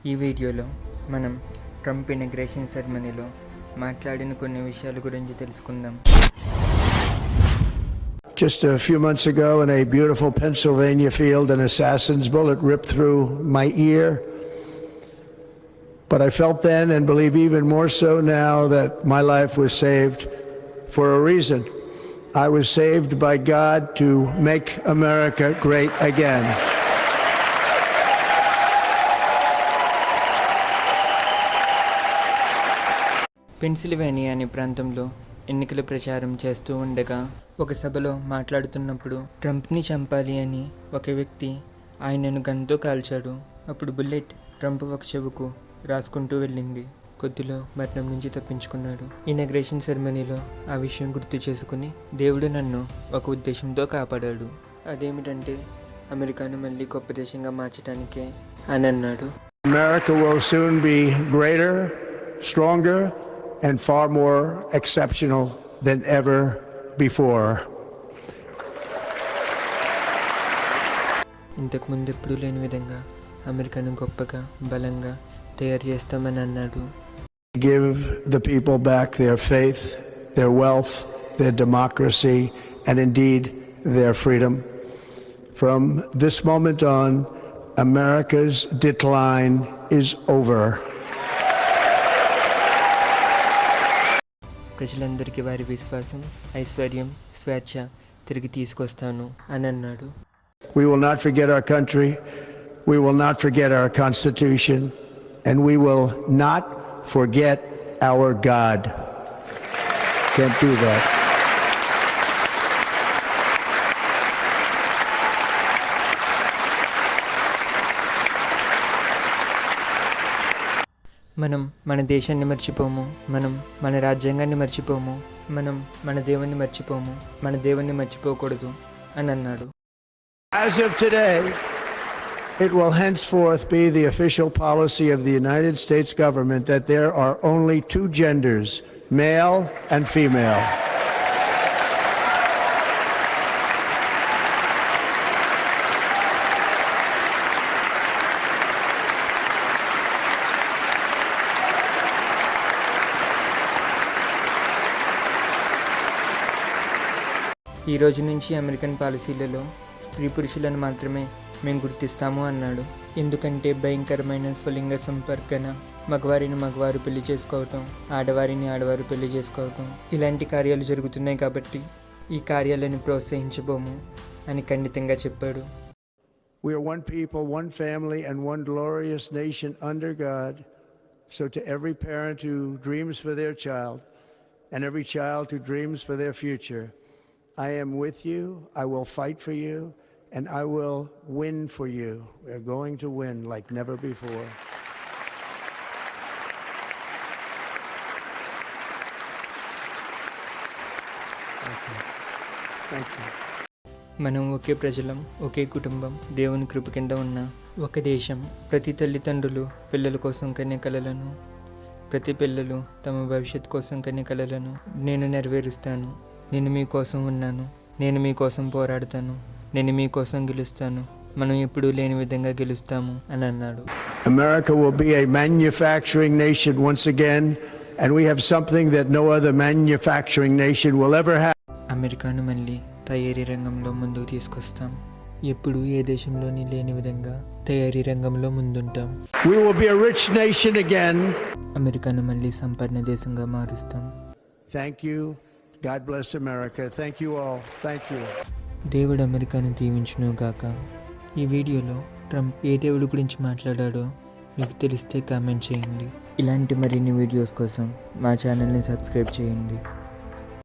ఈ వీడియోలో మనం ట్రంప్ ఇనాగ్రేషన్ సెరమనీలో మాట్లాడిన కొన్ని విషయాల గురించి తెలుసుకుందాం. Just a few months ago in a beautiful Pennsylvania field, an assassin's bullet ripped through my ear. But I felt then, and believe even more so now, that my life was saved for a reason. I was saved by God to make America great again. Pennsylvania అనే ప్రాంతంలో ఎన్నికల ప్రచారం చేస్తూ ఉండగా ఒక సభలో మాట్లాడుతున్నప్పుడు ట్రంప్ని చంపాలి అని ఒక వ్యక్తి ఆయనను గన్తో కాల్చాడు. అప్పుడు బుల్లెట్ ట్రంప్ ఒక చెవుకు రాసుకుంటూ వెళ్ళింది. కొద్దిలో మరణం నుంచి తప్పించుకున్నాడు. ఇనాగ్రేషన్ సెరమనీలో ఆ విషయం గుర్తు చేసుకుని దేవుడు నన్ను ఒక ఉద్దేశంతో కాపాడాడు. అదేమిటంటే అమెరికాను మళ్ళీ గొప్ప దేశంగా మార్చడానికే అని అన్నాడు. America will soon be greater, stronger, and far more exceptional than ever before. ఇంతకు ముందు ఎప్పుడూ లేని విధంగా అమెరికాను గొప్పగా బలంగా తయారు చేస్తామని అన్నాడు. Give the people back their faith, their wealth, their democracy, and indeed their freedom. From this moment on, America's decline is over. ప్రజలందరికీ వారి విశ్వాసం, ఐశ్వర్యం, స్వేచ్ఛ తిరిగి తీసుకొస్తాను అని అన్నాడు. We will not forget our country, we will not forget our Constitution, and we will not forget our God. Can't do that. మనం మన దేశాన్ని మర్చిపోము, మనం మన రాజ్యాంగాన్ని మర్చిపోము, మనం మన దేవుణ్ణి మర్చిపోము, మన దేవుణ్ణి మర్చిపోకూడదు అని అన్నాడు. As of today, it will henceforth be the official policy of the United States government that there are only two genders, male and female. ఈ రోజు నుంచి అమెరికన్ పాలసీలలో స్త్రీ పురుషులను మాత్రమే మేము గుర్తిస్తాము అన్నాడు. ఎందుకంటే భయంకరమైన స్వలింగ సంపర్కన, మగవారిని మగవారు పెళ్లి చేసుకోవటం, ఆడవారిని ఆడవారు పెళ్లి చేసుకోవటం ఇలాంటి కార్యాలు జరుగుతున్నాయి కాబట్టి ఈ కార్యాలను ప్రోత్సహించబోము అని ఖండితంగా చెప్పాడు. We are one people, one family, and one glorious nation under God. So to every parent who dreams for their child and every child who dreams for their future, I am with you, I will fight for you, and I will win for you. We are going to win like never before. Thank you. మనం ఒకే ప్రజలం, ఒకే కుటుంబం, దేవుని కృప కింద ఉన్న ఒక దేశం. ప్రతి తల్లిదండ్రులు పిల్లల కోసం కనే కలలను, ప్రతి పిల్లలు తమ భవిష్యత్ కోసం కనే కలలను నేను నెరవేరుస్తాను. నేను మీకోసం ఉన్నాను, నేను మీకోసం పోరాడతాను, నేను మీకోసం గెలుస్తాను, మనం ఎప్పుడూ లేని విధంగా గెలుస్తాము అని అన్నాడు. America will be a manufacturing nation once again, and we have something that no other manufacturing nation will ever have. అమెరికాను మళ్ళీ తయారీ రంగంలో ముందుకు తీసుకొస్తాం. ఎప్పుడు ఏ దేశంలోని లేని విధంగా తయారీ రంగంలో ముందుంటాం. We will be a rich nation again. అమెరికాను మళ్ళీ సంపన్న దేశంగా మారుస్తాం. Thank you. God bless America. Thank you all. Thank you. దేవుడు అమెరికాను దీవించును గాక. ఈ వీడియోలో ట్రంప్ ఏ దేవుడి గురించి మాట్లాడాడో మీకు తెలిస్తే కామెంట్ చేయండి. ఇలాంటి మరిన్ని వీడియోస్ కోసం మా ఛానల్ని సబ్స్క్రైబ్ చేయండి.